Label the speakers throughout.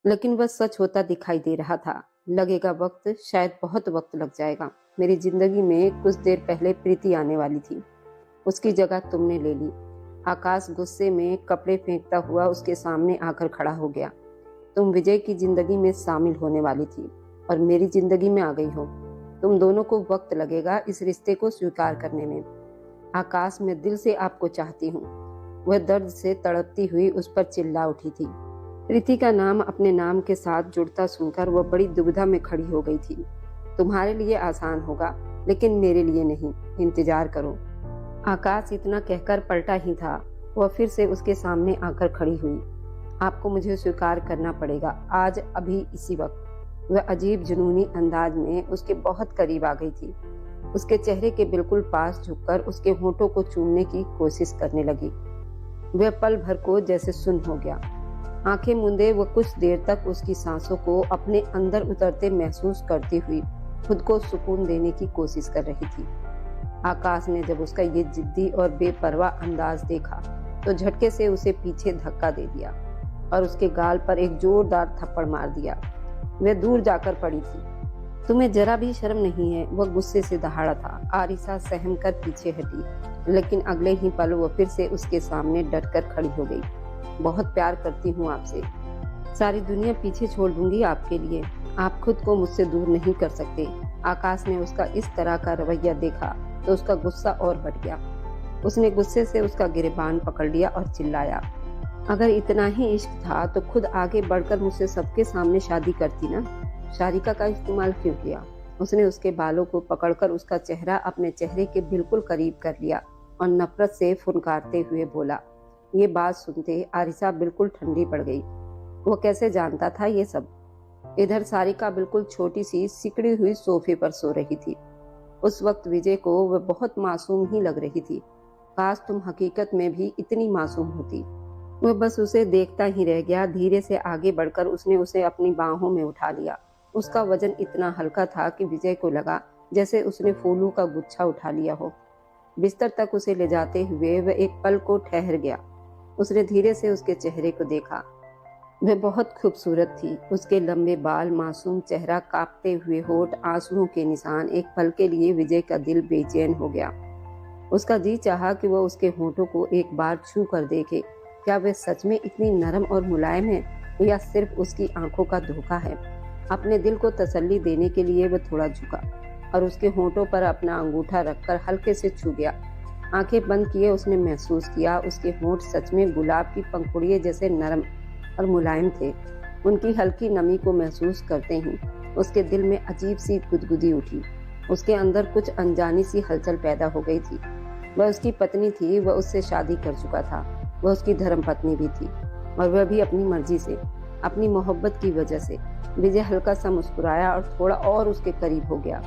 Speaker 1: लेकिन वह सच होता दिखाई दे रहा था। लगेगा वक्त, शायद बहुत वक्त लग जाएगा। मेरी जिंदगी में कुछ देर पहले प्रीति आने वाली थी, उसकी जगह तुमने ले ली। आकाश गुस्से में कपड़े फेंकता हुआ उसके सामने आकर खड़ा हो गया। तुम विजय की जिंदगी में शामिल होने वाली थी और मेरी जिंदगी में आ गई हो। तुम दोनों को वक्त लगेगा इस रिश्ते को स्वीकार करने में। आकाश, मैं दिल से आपको चाहती हूँ। वह दर्द से तड़पती हुई उस पर चिल्ला उठी थी। प्रीति का नाम अपने नाम के साथ जुड़ता सुनकर वह बड़ी दुविधा में खड़ी हो गई थी। तुम्हारे लिए आसान होगा, लेकिन मेरे लिए नहीं। इंतजार करो। आकाश इतना कहकर पलटा ही था, वह फिर से उसके सामने आकर खड़ी हुई। आपको मुझे स्वीकार करना पड़ेगा, आज, अभी, इसी वक्त। वह अजीब जुनूनी अंदाज में उसके बहुत करीब आ गई थी। उसके चेहरे के बिल्कुल पास झुककर उसके होठों को चूमने की कोशिश करने लगी। वह पल भर को जैसे सुन्न हो गया। आंखें मूंदे वह कुछ देर तक उसकी सांसों को अपने अंदर उतरते महसूस करती हुई खुद को सुकून देने की कोशिश कर रही थी। आकाश ने जब उसका ये जिद्दी और बेपरवाह अंदाज देखा तो झटके से उसे पीछे धक्का दे दिया और उसके गाल पर एक जोरदार थप्पड़ मार दिया। वह दूर जाकर पड़ी थी। तुम्हें जरा भी शर्म नहीं है? वह गुस्से से दहाड़ा था। आरिसा सहम कर पीछे हटी, लेकिन अगले ही पल वो फिर से उसके सामने डटकर खड़ी हो गई। बहुत प्यार करती हूँ आपसे, सारी दुनिया पीछे छोड़ दूंगी आपके लिए। आप खुद को मुझसे दूर नहीं कर सकते। आकाश ने उसका इस तरह का रवैया देखा तो उसका गुस्सा और बढ़ गया। उसने गुस्से से उसका गिरेबान पकड़ लिया और चिल्लाया, अगर इतना ही इश्क था तो खुद आगे बढ़कर मुझसे सबके सामने शादी करती ना। शारिका का इस्तेमाल क्यों किया? उसने उसके बालों को पकड़कर उसका चेहरा अपने चेहरे के बिल्कुल करीब कर लिया और नफरत से फुनकारते हुए बोला। ये बात सुनते आरिसा बिल्कुल ठंडी पड़ गई। वो कैसे जानता था ये सब? इधर सारिका बिल्कुल छोटी सी सिकड़ी हुई सोफे पर सो रही थी। उस वक्त विजय को वह बहुत मासूम ही लग रही थी। काश तुम हकीकत में भी इतनी मासूम होती। वह बस उसे देखता ही रह गया। धीरे से आगे बढ़कर उसने उसे अपनी बाहों में उठा लिया। उसका वजन इतना हल्का था कि विजय को लगा जैसे उसने फूलों का गुच्छा उठा लिया हो। बिस्तर तक उसे ले जाते हुए वह एक पल को ठहर गया। उसने धीरे से उसके चेहरे को देखा। वह बहुत खूबसूरत थी। उसके लंबे बाल, मासूम चेहरा, कांपते हुए होठ, आंसुओं के निशान। एक पल के लिए विजय का दिल बेचैन हो गया। उसका जी चाहा कि वह उसके होठों को एक बार छू कर देखे। क्या वे सच में इतनी नरम और मुलायम है या सिर्फ उसकी आंखों का धोखा है? अपने दिल को तसल्ली देने के लिए वह थोड़ा झुका और उसके होठों पर अपना अंगूठा रखकर हल्के से छू गया। आंखें बंद किए उसने महसूस किया उसके होंठ सच में गुलाब की पंखुड़ियों जैसे नरम और मुलायम थे। उनकी हल्की नमी को महसूस करते ही उसके दिल में अजीब सी गुदगुदी उठी। उसके अंदर कुछ अनजानी सी हलचल पैदा हो गई थी। वह उसकी पत्नी थी, वह उससे शादी कर चुका था, वह उसकी धर्मपत्नी भी थी, और वह भी अपनी मर्जी से, अपनी मोहब्बत की वजह से। विजय हल्का सा मुस्कुराया और थोड़ा और उसके करीब हो गया।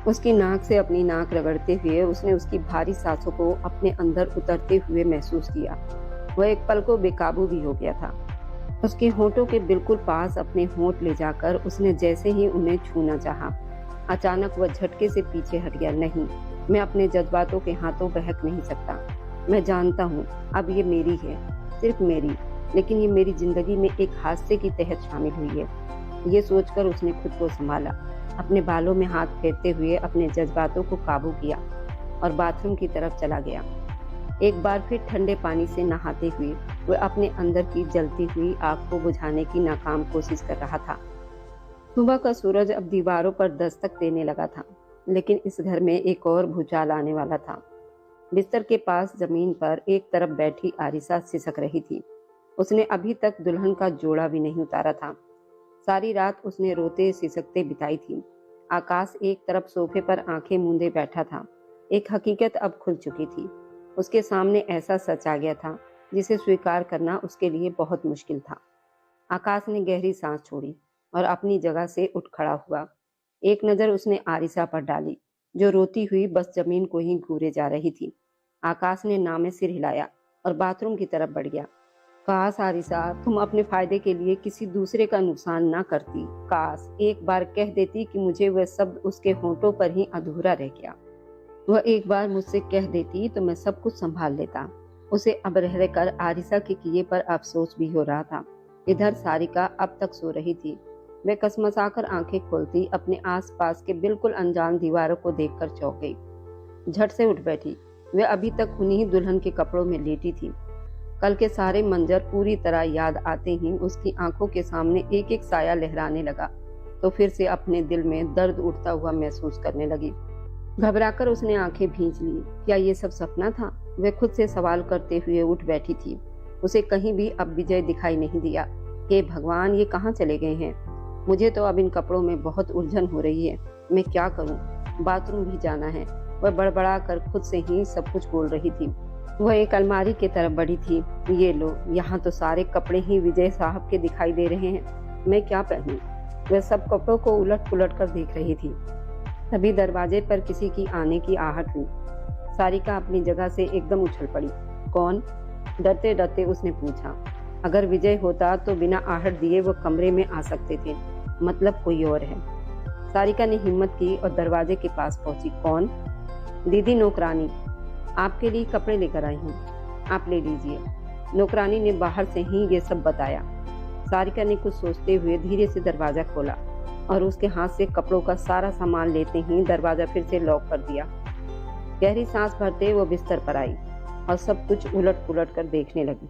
Speaker 1: उसकी नाक से अपनी नाक रगड़ते हुए उसने उसकी भारी सांसों को अपने अंदर उतरते हुए महसूस किया। वह एक पल को बेकाबू भी हो गया था। उसके होठों के बिल्कुल पास अपने होंठ ले जाकर उसने जैसे ही उन्हें छूना चाहा, अचानक वह झटके से पीछे हट गया। नहीं, मैं अपने जज्बातों के हाथों बहक नहीं सकता। मैं जानता हूँ अब ये मेरी है, सिर्फ मेरी, लेकिन ये मेरी जिंदगी में एक हादसे की तहत शामिल हुई है। ये सोचकर उसने खुद को संभाला, अपने बालों में हाथ फेरते हुए अपने जज्बातों को काबू किया और बाथरूम की तरफ चला गया। एक बार फिर ठंडे पानी से नहाते हुए वह अपने अंदर की जलती हुई आग को बुझाने की नाकाम कोशिश कर रहा था। सुबह का सूरज अब दीवारों पर दस्तक देने लगा था, लेकिन इस घर में एक और भूचाल आने वाला था। बिस्तर के पास जमीन पर एक तरफ बैठी आरिसा सिसक रही थी। उसने अभी तक दुल्हन का जोड़ा भी नहीं उतारा था। सारी रात उसने रोते सिसकते बिताई थी। आकाश एक तरफ सोफे पर आंखें मूंदे बैठा था। एक हकीकत अब खुल चुकी थी। उसके सामने ऐसा सच आ गया था जिसे स्वीकार करना उसके लिए बहुत मुश्किल था। आकाश ने गहरी सांस छोड़ी और अपनी जगह से उठ खड़ा हुआ। एक नजर उसने आरिसा पर डाली, जो रोती हुई बस जमीन को ही घूरे जा रही थी। आकाश ने नामे सिर हिलाया और बाथरूम की तरफ बढ़ गया। काश आरिसा, तुम अपने फायदे के लिए किसी दूसरे का नुकसान ना करती। काश एक बार कह देती कि मुझे वह शब्द उसके होंठों पर ही अधूरा रह गया। वह एक बार मुझसे कह देती तो मैं सब कुछ संभाल लेता। उसे अब रह रहकर आरिसा के किए पर अफसोस भी हो रहा था। इधर सारिका अब तक सो रही थी। वह कसमसाकर आंखें खोलती अपने आसपास के बिल्कुल अनजान दीवारों को देखकर चौंक गई। झट से उठ बैठी। वह अभी तक उन्हीं दुल्हन के कपड़ों में लेटी थी। कल के सारे मंजर पूरी तरह याद आते ही उसकी आंखों के सामने एक एक साया लहराने लगा, तो फिर से अपने दिल में दर्द उठता हुआ महसूस करने लगी। घबराकर उसने आंखें भींच ली। क्या ये सब सपना था? वह खुद से सवाल करते हुए उठ बैठी थी। उसे कहीं भी अब विजय दिखाई नहीं दिया। हे भगवान, ये कहाँ चले गए हैं? मुझे तो अब इन कपड़ों में बहुत उलझन हो रही है। मैं क्या करूं? बाथरूम भी जाना है। वह बड़बड़ा कर खुद से ही सब कुछ बोल रही थी। वह एक अलमारी की तरफ बढ़ी थी। ये लो, यहाँ तो सारे कपड़े ही विजय साहब के दिखाई दे रहे हैं। मैं क्या पहनूं? वह सब कपड़ों को उलट पुलट कर देख रही थी। तभी दरवाजे पर किसी की आने की आहट हुई। सारिका अपनी जगह से एकदम उछल पड़ी। कौन? डरते डरते उसने पूछा। अगर विजय होता तो बिना आहट दिए वो कमरे में आ सकते थे। मतलब कोई और है। सारिका ने हिम्मत की और दरवाजे के पास पहुंची। कौन? दीदी, नौकरानी। आपके लिए कपड़े लेकर आई हूँ, आप ले लीजिए। नौकरानी ने बाहर से ही ये सब बताया। सारिका ने कुछ सोचते हुए धीरे से दरवाजा खोला और उसके हाथ से कपड़ों का सारा सामान लेते ही दरवाजा फिर से लॉक कर दिया। गहरी सांस भरते वो बिस्तर पर आई और सब कुछ उलट पुलट कर देखने लगी।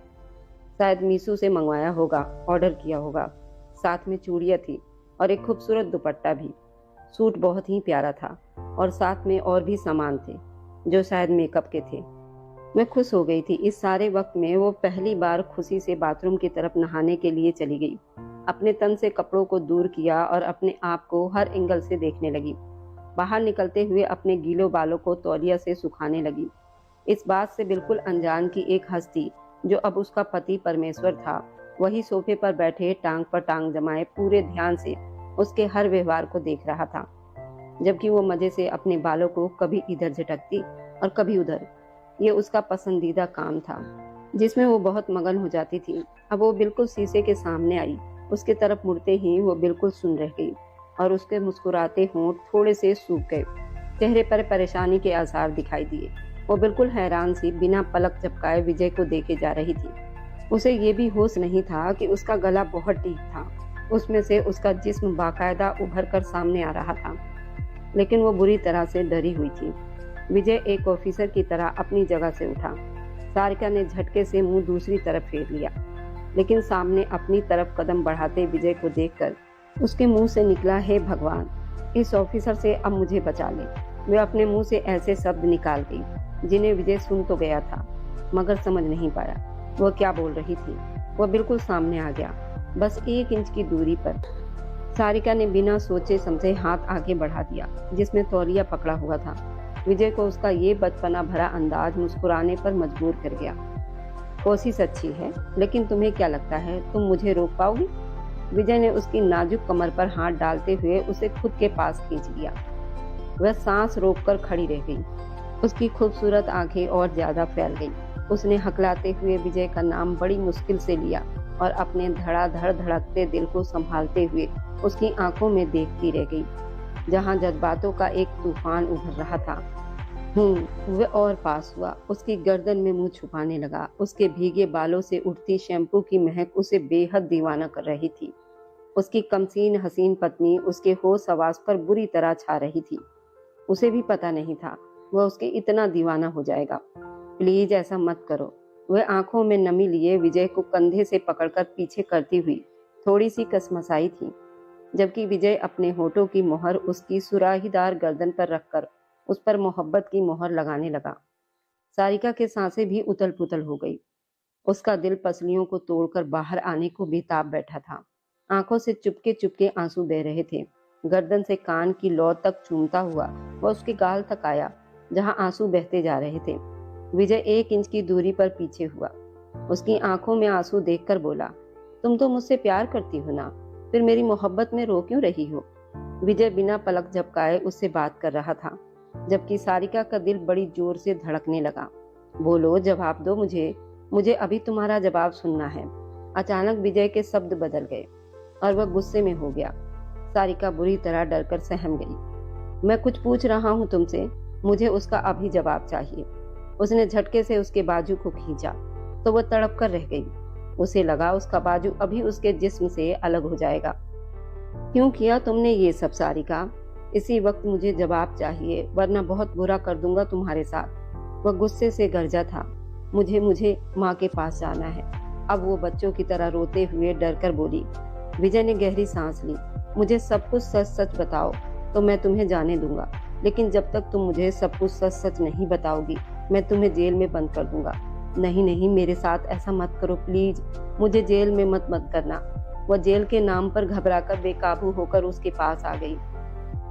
Speaker 1: शायद मीशू से मंगवाया होगा, ऑर्डर किया होगा। साथ में चूड़ियाँ थी और एक खूबसूरत दुपट्टा भी। सूट बहुत ही प्यारा था और साथ में और भी सामान थे जो शायद मेकअप के थे। मैं खुश हो गई थी। इस सारे वक्त में वो पहली बार खुशी से बाथरूम की तरफ नहाने के लिए चली गई। अपने तन से कपड़ों को दूर किया और अपने आप को हर एंगल से देखने लगी। बाहर निकलते हुए अपने गीलों बालों को तौलिया से सुखाने लगी। इस बात से बिल्कुल अनजान की एक हस्ती, जो अब उसका पति परमेश्वर था, वही सोफे पर बैठे टांग पर टांग जमाए पूरे ध्यान से उसके हर व्यवहार को देख रहा था, जबकि वो मजे से अपने बालों को कभी इधर झटकती और कभी उधर। ये उसका पसंदीदा काम था जिसमें वो बहुत मगन हो जाती थी। अब वो बिल्कुल शीशे के सामने आई। उसके तरफ मुड़ते ही वो बिल्कुल सुन रह गई और उसके मुस्कुराते होंठ थोड़े से सूख गए। चेहरे पर परेशानी के आसार दिखाई दिए। वो बिल्कुल हैरान सी बिना पलक झपकाए विजय को देखे जा रही थी। उसे ये भी होश नहीं था कि उसका गला बहुत डीप था। उसमें से उसका जिस्म बाकायदा उभर कर सामने आ रहा था, लेकिन वो बुरी तरह से डरी हुई थी। विजय एक ऑफिसर की तरह अपनी जगह से उठा। सारिका ने झटके से मुंह दूसरी तरफ फेर लिया, लेकिन सामने अपनी तरफ कदम बढ़ाते विजय को देखकर उसके मुंह से निकला, हे भगवान, इस ऑफिसर से अब मुझे बचा ले। वह अपने मुंह से ऐसे शब्द निकाल गई जिन्हें विजय सुन तो गया था, मगर समझ नहीं पाया वह क्या बोल रही थी। वह बिल्कुल सामने आ गया, बस 1 इंच की दूरी पर। सारिका ने बिना सोचे समझे हाथ आगे बढ़ा दिया जिसमें तौलिया पकड़ा हुआ था। विजय को उसका ये बचपना भरा अंदाज मुस्कुराने पर मजबूर कर गया। कोशिश अच्छी है, लेकिन तुम्हें क्या लगता है तुम मुझे रोक पाओगी? विजय ने उसकी नाजुक कमर पर हाथ डालते हुए उसे खुद के पास खींच लिया। वह सांस रोककर खड़ी रह गई। उसकी खूबसूरत आंखें और ज्यादा फैल गई। उसने हकलाते हुए विजय का नाम बड़ी मुश्किल से लिया और अपने धड़ाधड़ धड़कते दिल को संभालते हुए उसकी आंखों में देखती रह गई, जहां जज्बातों का एक तूफान उभर रहा था। वह और पास हुआ। उसकी गर्दन में मुंह छुपाने लगा। उसके भीगे बालों से उठती शैम्पू की महक उसे बेहद दीवाना कर रही थी। उसकी कमसीन हसीन पत्नी उसके होश हवास पर बुरी तरह छा रही थी। उसे भी पता नहीं था वह उसके इतना दीवाना हो जाएगा। प्लीज ऐसा मत करो। वह आंखों में नमी लिए विजय को कंधे से पकड़कर पीछे करती हुई थोड़ी सी कसमसाई थी, जबकि विजय अपने होठों की मोहर उसकी सुराहीदार गर्दन पर रखकर उस पर मोहब्बत की मोहर लगाने लगा। सारिका के सांसें भी उथल पुथल हो गई। उसका दिल पसलियों को तोड़कर बाहर आने को बेताब बैठा था। आंखों से चुपके चुपके आंसू बह रहे थे। गर्दन से कान की लौ तक चूमता हुआ वह उसके गाल तक आया, जहां आंसू बहते जा रहे थे। विजय 1 इंच की दूरी पर पीछे हुआ। उसकी आंखों में आंसू देखकर बोला, तुम तो मुझसे प्यार करती हो ना, फिर मेरी मोहब्बत में रो क्यों रही हो? विजय बिना पलक झपकाए उससे बात कर रहा था, जबकि सारिका का दिल बड़ी जोर से धड़कने लगा। बोलो, जवाब दो मुझे अभी तुम्हारा जवाब सुनना है। अचानक विजय के शब्द बदल गए और वह गुस्से में हो गया। सारिका बुरी तरह डरकर सहम गई। मैं कुछ पूछ रहा हूँ तुमसे, मुझे उसका अभी जवाब चाहिए। उसने झटके से उसके बाजू को खींचा तो वह तड़प कर रह गई। उसे लगा उसका बाजू अभी उसके जिस्म से अलग हो जाएगा। क्यों किया तुमने ये सब सारिका? इसी वक्त मुझे जवाब चाहिए, वरना बहुत बुरा कर दूंगा तुम्हारे साथ। वह गुस्से से गरजा था। मुझे मुझे माँ के पास जाना है। अब वो बच्चों की तरह रोते हुए डर कर बोली। विजय ने गहरी सांस ली। मुझे सब कुछ सच सच बताओ तो मैं तुम्हें जाने दूंगा, लेकिन जब तक तुम मुझे सब कुछ सच सच नहीं बताओगी मैं तुम्हें जेल में बंद कर दूंगा। नहीं नहीं, मेरे साथ ऐसा मत करो प्लीज, मुझे जेल में मत करना। वह जेल के नाम पर घबराकर बेकाबू होकर उसके पास आ गई।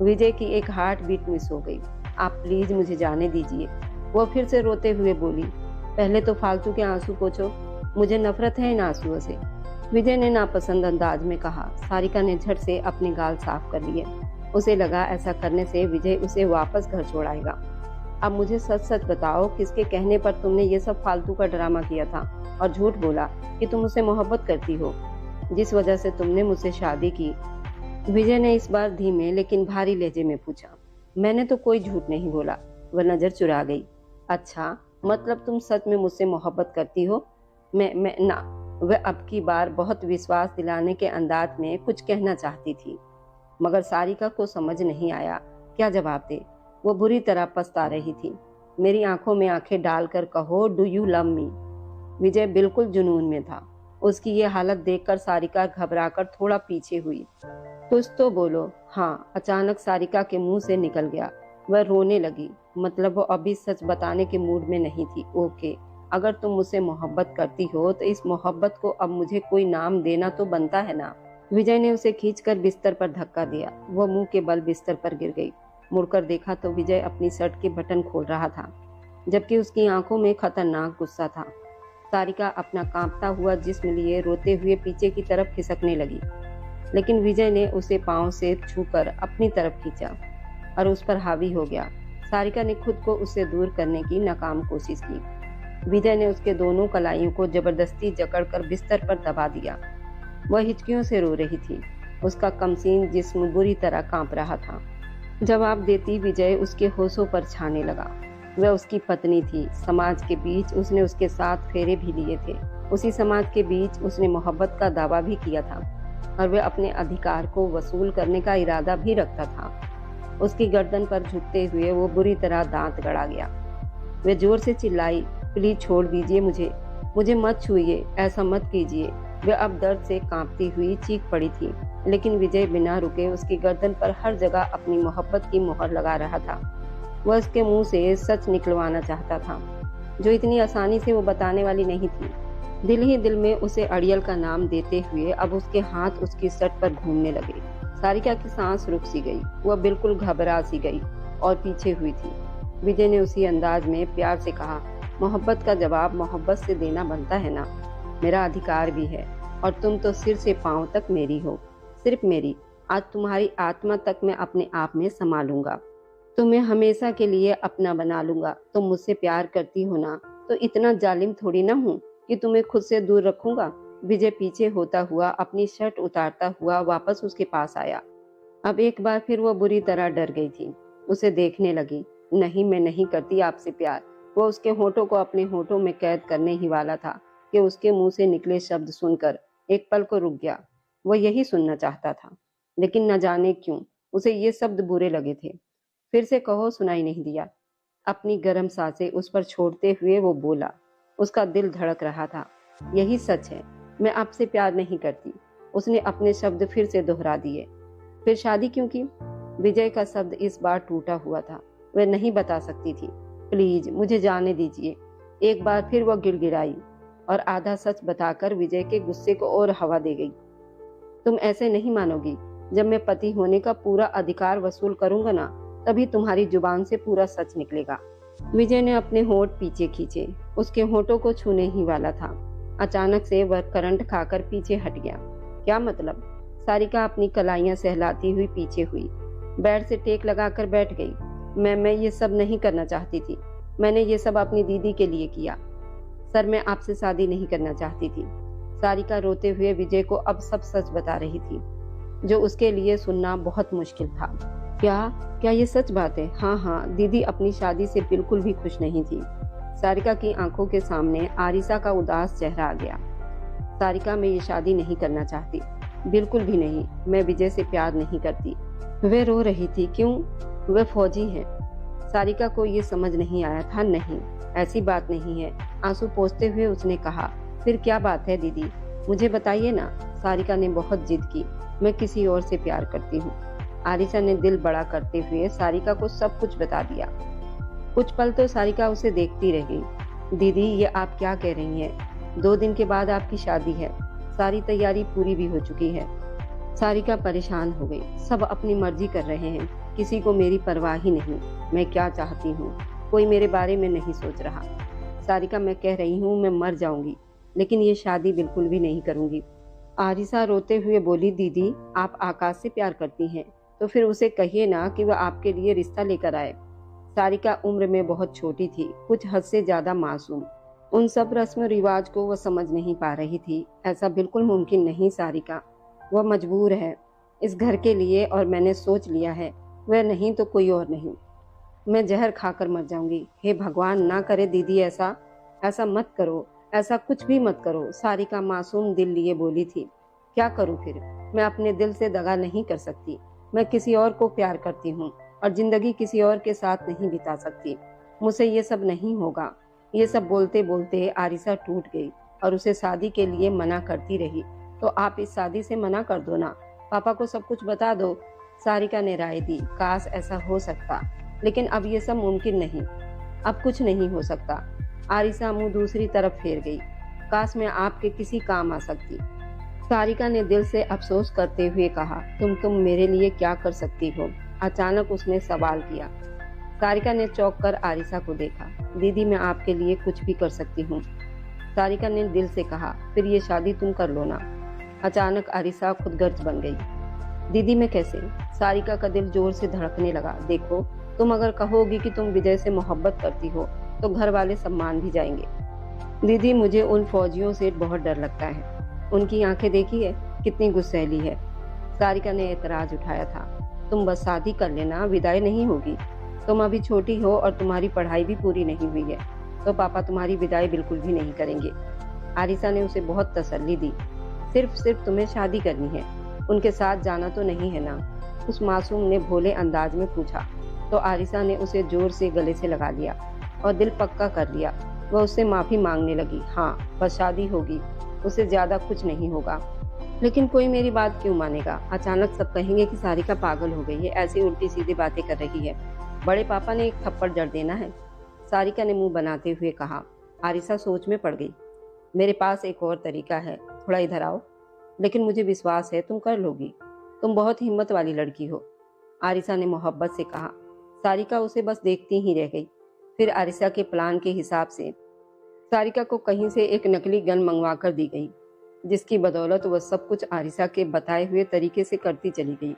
Speaker 1: विजय की एक हार्ट बीट मिस हो गई। आप प्लीज मुझे जाने दीजिए। वह फिर से रोते हुए बोली। पहले तो फालतू के आंसू पोंछो, मुझे नफरत है इन आंसुओं से, विजय ने नापसंद अंदाज में कहा। सारिका ने झट से अपने गाल साफ कर लिए। उसे लगा ऐसा करने से विजय उसे वापस घर छोड़ाएगा। अब मुझे सच सच बताओ, किसके कहने पर तुमने ये सब फालतू का ड्रामा किया था और झूठ बोला कि तुम मुझसे मोहब्बत करती हो, जिस वजह से तुमने मुझसे शादी की? विजय ने इस बार धीमे लेकिन भारी लहजे में पूछा। मैंने तो कोई झूठ नहीं बोला। वह नजर चुरा गई। अच्छा, मतलब तुम सच में मुझसे मोहब्बत करती हो? मैं ना। वह अब की बार बहुत विश्वास दिलाने के अंदाज में कुछ कहना चाहती थी, मगर सारिका को समझ नहीं आया क्या जवाब दे। वो बुरी तरह पछता रही थी। मेरी आंखों में आंखें डालकर कहो, डू यू लव मी? विजय बिल्कुल जुनून में था। उसकी ये हालत देखकर सारिका घबराकर थोड़ा पीछे हुई। कुछ तो बोलो। हाँ, अचानक सारिका के मुंह से निकल गया। वह रोने लगी। मतलब वो अभी सच बताने के मूड में नहीं थी। ओके, अगर तुम मुझसे मोहब्बत करती हो तो इस मोहब्बत को अब मुझे कोई नाम देना तो बनता है ना। विजय ने उसे खींचकर बिस्तर पर धक्का दिया। वो मुंह के बल बिस्तर पर गिर गई। मुड़कर देखा तो विजय अपनी शर्ट के बटन खोल रहा था, जबकि उसकी आंखों में खतरनाक गुस्सा था। सारिका अपना कांपता हुआ जिस्म लिए रोते हुए पीछे की तरफ खिसकने लगी, लेकिन विजय ने उसे पांव से छूकर अपनी तरफ खींचा और उस पर हावी हो गया। सारिका ने खुद को उससे दूर करने की नाकाम कोशिश की। विजय ने उसके दोनों कलाइयों को जबरदस्ती जकड़कर बिस्तर पर दबा दिया। वह हिचकियों से रो रही थी। उसका कमसीन जिस्म बुरी तरह कांप रहा था। जवाब देती विजय उसके होशों पर छाने लगा। वह उसकी पत्नी थी। समाज के बीच उसने उसके साथ फेरे भी लिए थे। उसी समाज के बीच उसने मोहब्बत का दावा भी किया था और वह अपने अधिकार को वसूल करने का इरादा भी रखता था। उसकी गर्दन पर झुकते हुए वो बुरी तरह दांत गड़ा गया। वह जोर से चिल्लाई, प्लीज छोड़ दीजिए मुझे, मुझे मत छुइए, ऐसा मत कीजिए। वह अब दर्द से कांपती हुई चीख पड़ी थी, लेकिन विजय बिना रुके उसकी गर्दन पर हर जगह अपनी मोहब्बत की मोहर लगा रहा था। वह उसके मुंह से सच निकलवाना चाहता था, जो इतनी आसानी से वो बताने वाली नहीं थी। दिल ही दिल में उसे अड़ियल का नाम देते हुए अब उसके हाथ उसकी शर्ट पर घूमने लगे। सारिका की सांस रुक सी गई। वह बिल्कुल घबरा सी गई और पीछे हुई थी। विजय ने उसी अंदाज में प्यार से कहा, मोहब्बत का जवाब मोहब्बत से देना बनता है ना। मेरा अधिकार भी है और तुम तो सिर से पांव तक मेरी हो, सिर्फ मेरी। आज तुम्हारी आत्मा तक मैं अपने आप में संभालूंगा, तुम्हें हमेशा के लिए अपना बना लूंगा। तुम मुझसे प्यार करती हो ना, तो इतना जालिम थोड़ी ना हूँ कि तुम्हें खुद से दूर रखूंगा। विजय पीछे होता हुआ अपनी शर्ट उतारता हुआ वापस उसके पास आया। अब एक बार फिर वो बुरी तरह डर गई थी। उसे देखने लगी। नहीं, मैं नहीं करती आपसे प्यार। वो उसके होठों को अपने होठों में कैद करने ही वाला था कि उसके मुंह से निकले शब्द सुनकर एक पल को रुक गया। वो यही सुनना चाहता था, लेकिन न जाने क्यों उसे ये शब्द बुरे लगे थे। फिर से कहो सुनाई नहीं दिया। अपनी गर्म सांसें उस पर छोड़ते हुए वो बोला। उसका दिल धड़क रहा था। यही सच है, मैं आपसे प्यार नहीं करती। उसने अपने शब्द फिर से दोहरा दिए। फिर शादी क्यों की? विजय का शब्द इस बार टूटा हुआ था। वह नहीं बता सकती थी। प्लीज मुझे जाने दीजिए। एक बार फिर वह गिड़गिड़ाई और आधा सच बताकर विजय के गुस्से को और हवा दे गई। तुम ऐसे नहीं मानोगी। जब मैं पति होने का पूरा अधिकार वसूल करूंगा ना, तभी तुम्हारी जुबान से पूरा सच निकलेगा। विजय ने अपने होंठ पीछे खींचे। उसके होंठों को छूने ही वाला था। अचानक से वह करंट खाकर पीछे हट गया। क्या मतलब? सारिका अपनी कलाइयां सहलाती हुई पीछे हुई। बेड से टेक लगाकर बैठ गई। मैं ये सब नहीं करना चाहती थी। मैंने ये सब अपनी दीदी के लिए किया। सर, मैं आपसे शादी नहीं करना चाहती थी। सारिका रोते हुए विजय को अब सब सच बता रही थी, जो उसके लिए सुनना बहुत मुश्किल था। क्या ये सच बात है? हाँ, दीदी अपनी शादी से बिल्कुल भी खुश नहीं थी। सारिका की आंखों के सामने आरिसा का उदास चेहरा आ गया। सारिका, मैं ये शादी नहीं करना चाहती, बिल्कुल भी नहीं। मैं विजय से प्यार नहीं करती। वह रो रही थी। क्यों? वह फौजी है। सारिका को ये समझ नहीं आया था। नहीं, ऐसी बात नहीं है। आंसू पोंछते हुए उसने कहा, फिर क्या बात है दीदी, मुझे बताइए ना। सारिका ने बहुत जिद की। मैं किसी और से प्यार करती हूँ। आरिसा ने दिल बड़ा करते हुए सारिका को सब कुछ बता दिया। कुछ पल तो सारिका उसे देखती रह गई। दीदी, ये आप क्या कह रही हैं? 2 दिन के बाद आपकी शादी है। सारी तैयारी पूरी भी हो चुकी है। सारिका परेशान हो गई। सब अपनी मर्जी कर रहे हैं, किसी को मेरी परवाह ही नहीं। मैं क्या चाहती हूँ, कोई मेरे बारे में नहीं सोच रहा। सारिका, मैं कह रही हूँ मैं मर जाऊंगी, लेकिन ये शादी बिल्कुल भी नहीं करूंगी। आरिसा रोते हुए बोली, दीदी, आप आकाश से प्यार करती हैं तो फिर उसे कहिए ना कि वह आपके लिए रिश्ता लेकर आए। सारिका उम्र में बहुत छोटी थी, कुछ हद से ज्यादा मासूम। उन सब रस्म रिवाज को वह समझ नहीं पा रही थी। ऐसा बिल्कुल मुमकिन नहीं सारिका। वह मजबूर है इस घर के लिए, और मैंने सोच लिया है, वह नहीं तो कोई और नहीं। मैं जहर खाकर मर जाऊंगी। हे भगवान, ना करे दीदी ऐसा। ऐसा मत करो, ऐसा कुछ भी मत करो। सारिका मासूम दिल लिए बोली थी। क्या करूं फिर? मैं अपने दिल से दगा नहीं कर सकती। मैं किसी और को प्यार करती हूँ और जिंदगी किसी और के साथ नहीं बिता सकती। मुझसे ये सब नहीं होगा। ये सब बोलते बोलते आरिसा टूट गई और उसे शादी के लिए मना करती रही। तो आप इस शादी से मना कर दो ना, पापा को सब कुछ बता दो। सारिका ने राय दी। काश ऐसा हो सकता, लेकिन अब ये सब मुमकिन नहीं। अब कुछ नहीं हो सकता। आरिसा मुंह दूसरी तरफ फेर गई। काश मैं आपके किसी काम आ सकती। सारिका ने दिल से अफसोस करते हुए कहा, तुम मेरे लिए क्या कर सकती हो? अचानक उसने सवाल किया। सारिका ने चौंक कर आरिसा को देखा। दीदी, मैं आपके लिए कुछ भी कर सकती हूँ। सारिका ने दिल से कहा, फिर ये शादी तुम कर लो ना। अचानक आरिसा खुदगर्ज बन गई। दीदी, मैं कैसे? सारिका का दिल जोर से धड़कने लगा। देखो, तुम अगर कहोगी कि तुम विजय से मोहब्बत करती हो तो घर वाले सम्मान भी जाएंगे। दीदी, मुझे उन फौजियों से बहुत डर लगता है। उनकी आंखें देखी है, कितनी गुस्सैली है। सारिका ने एतराज उठाया था। तुम बस शादी कर लेना, विदाई नहीं होगी। तुम अभी छोटी हो और तुम्हारी पढ़ाई भी पूरी नहीं हुई है, तो पापा तुम्हारी विदाई बिल्कुल भी नहीं करेंगे। आरिसा ने उसे बहुत तसल्ली दी। सिर्फ तुम्हें शादी करनी है, उनके साथ जाना तो नहीं है ना? उस मासूम ने भोले अंदाज में पूछा। तो आरिसा ने उसे जोर से गले से लगा लिया और दिल पक्का कर लिया। वह उससे माफी मांगने लगी। हाँ, बस शादी होगी, उससे ज्यादा कुछ नहीं होगा। लेकिन कोई मेरी बात क्यों मानेगा? अचानक सब कहेंगे कि सारिका पागल हो गई है, ऐसी उल्टी सीधी बातें कर रही है। बड़े पापा ने एक थप्पड़ जड़ देना है। सारिका ने मुंह बनाते हुए कहा। आरिसा सोच में पड़ गई। मेरे पास एक और तरीका है, थोड़ा इधर आओ। लेकिन मुझे विश्वास है तुम कर लोगी। तुम बहुत हिम्मत वाली लड़की हो, आरिसा ने मोहब्बत से कहा। सारिका उसे बस देखती ही रह गई। फिर आरिसा के प्लान के हिसाब से सारिका को कहीं से एक नकली गन मंगवा कर दी गई, जिसकी बदौलत वह सब कुछ आरिसा के बताए हुए तरीके से करती चली गई,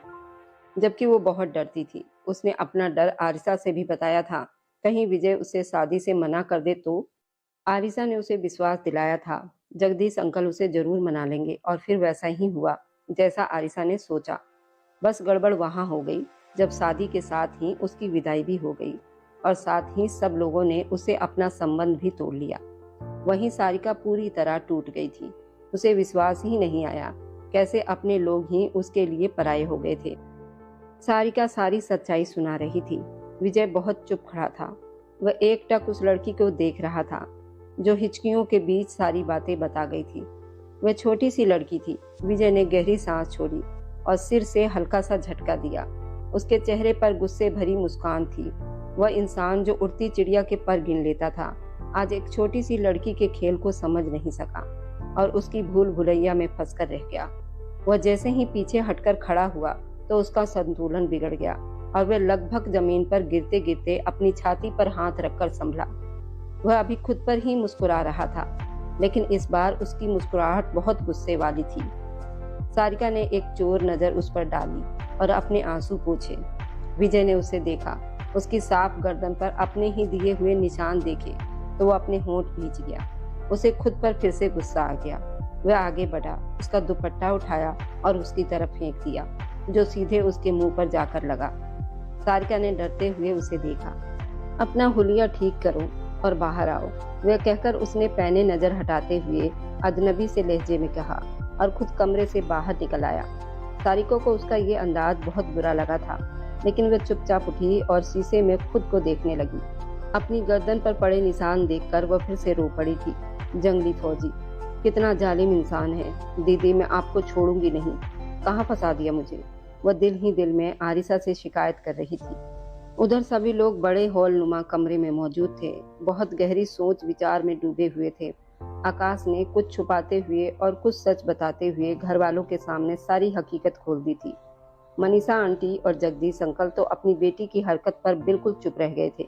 Speaker 1: जबकि वो बहुत डरती थी। उसने अपना डर आरिसा से भी बताया था, कहीं विजय उसे शादी से मना कर दे तो। आरिसा ने उसे विश्वास दिलाया था, जगदीश अंकल उसे जरूर मना लेंगे, और फिर वैसा ही हुआ जैसा आरिसा ने सोचा। बस गड़बड़ वहां हो गई जब शादी के साथ ही उसकी विदाई भी हो गई, और साथ ही सब लोगों ने उसे अपना संबंध भी तोड़ लिया। वहीं सारिका पूरी तरह टूट गई थी। उसे विश्वास ही नहीं आया, कैसे अपने लोग ही उसके लिए पराये हो गए थे। सारिका सारी सच्चाई सुना रही थी। विजय बहुत चुप खड़ा था। वह एकटक उस लड़की को देख रहा था, जो हिचकियों के बीच सारी बातें बता गई थी। वह छोटी सी लड़की थी। विजय ने गहरी सांस छोड़ी और सिर से हल्का सा झटका दिया। उसके चेहरे पर गुस्से भरी मुस्कान थी। वह इंसान जो उड़ती चिड़िया के पर गिन लेता था, आज एक छोटी सी लड़की के खेल को समझ नहीं सका और उसकी भूल भुलैया में फंसकर रह गया। वह जैसे ही पीछे हटकर खड़ा हुआ तो उसका संतुलन बिगड़ गया और वह लगभग जमीन पर गिरते गिरते अपनी छाती पर हाथ रखकर संभला। वह अभी खुद पर ही मुस्कुरा रहा था, लेकिन इस बार उसकी मुस्कुराहट बहुत गुस्से वाली थी। सारिका ने एक चोर नजर उस पर डाली और अपने आंसू पोंछे। विजय ने उसे देखा। उसकी साफ गर्दन पर अपने ही दिए हुए निशान देखे तो वो अपने होंठ भींच गया। उसे खुद पर फिर से गुस्सा आ गया। वह आगे बढ़ा, उसका दुपट्टा उठाया और उसकी तरफ फेंक दिया, जो सीधे उसके मुंह पर जाकर लगा। सारिका ने डरते हुए उसे देखा। अपना हुलिया ठीक करो और बाहर आओ, वह कहकर उसने पैने नजर हटाते हुए अजनबी से लहजे में कहा और खुद कमरे से बाहर निकल आया। सारिका को उसका ये अंदाज बहुत बुरा लगा था, लेकिन वह चुपचाप उठी और शीशे में खुद को देखने लगी। अपनी गर्दन पर पड़े निशान देखकर वह फिर से रो पड़ी थी। जंगली फौजी कितना जालिम इंसान है। दीदी, मैं आपको छोड़ूंगी नहीं। कहाँ फंसा दिया मुझे। वह दिल ही दिल में आरिसा से शिकायत कर रही थी। उधर सभी लोग बड़े हॉल नुमा कमरे में मौजूद थे, बहुत गहरी सोच विचार में डूबे हुए थे। आकाश ने कुछ छुपाते हुए और कुछ सच बताते हुए घर वालों के सामने सारी हकीकत खोल दी थी। मनीषा आंटी और जगदीश अंकल तो अपनी बेटी की हरकत पर बिल्कुल चुप रह गए थे।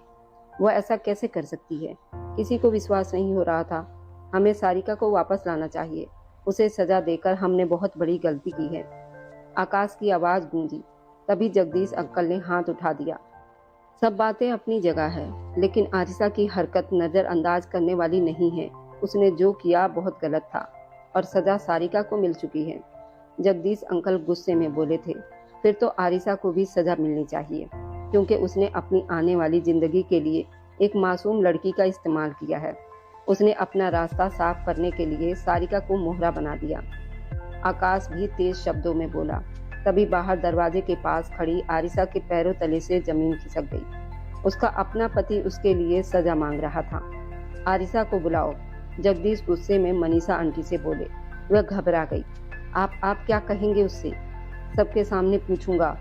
Speaker 1: वह ऐसा कैसे कर सकती है? किसी को विश्वास नहीं हो रहा था। हमें सारिका को वापस लाना चाहिए। उसे सजा देकर हमने बहुत बड़ी गलती की है। आकाश की आवाज गूंजी। तभी जगदीश अंकल ने हाथ उठा दिया। सब बातें अपनी जगह है, लेकिन आरिसा की हरकत नजरअंदाज करने वाली नहीं है। उसने जो किया बहुत गलत था और सजा सारिका को मिल चुकी है। जगदीश अंकल गुस्से में बोले थे, फिर तो आरिसा को भी सजा मिलनी चाहिए, क्योंकि उसने अपनी आने वाली जिंदगी के लिए एक मासूम लड़की का इस्तेमाल किया है। उसने अपना रास्ता साफ करने के लिए सारिका को मोहरा बना दिया। आकाश भी तेज शब्दों में बोला। तभी बाहर दरवाजे के पास खड़ी आरिसा के पैरों तले से जमीन खिसक गई। उसका अपना पति उसके लिए सजा मांग रहा था। आरिसा को बुलाओ, जगदीश गुस्से में मनीषा आंटी से बोले। वह घबरा गई। आप क्या कहेंगे उससे? सबके सामने पूछूंगा,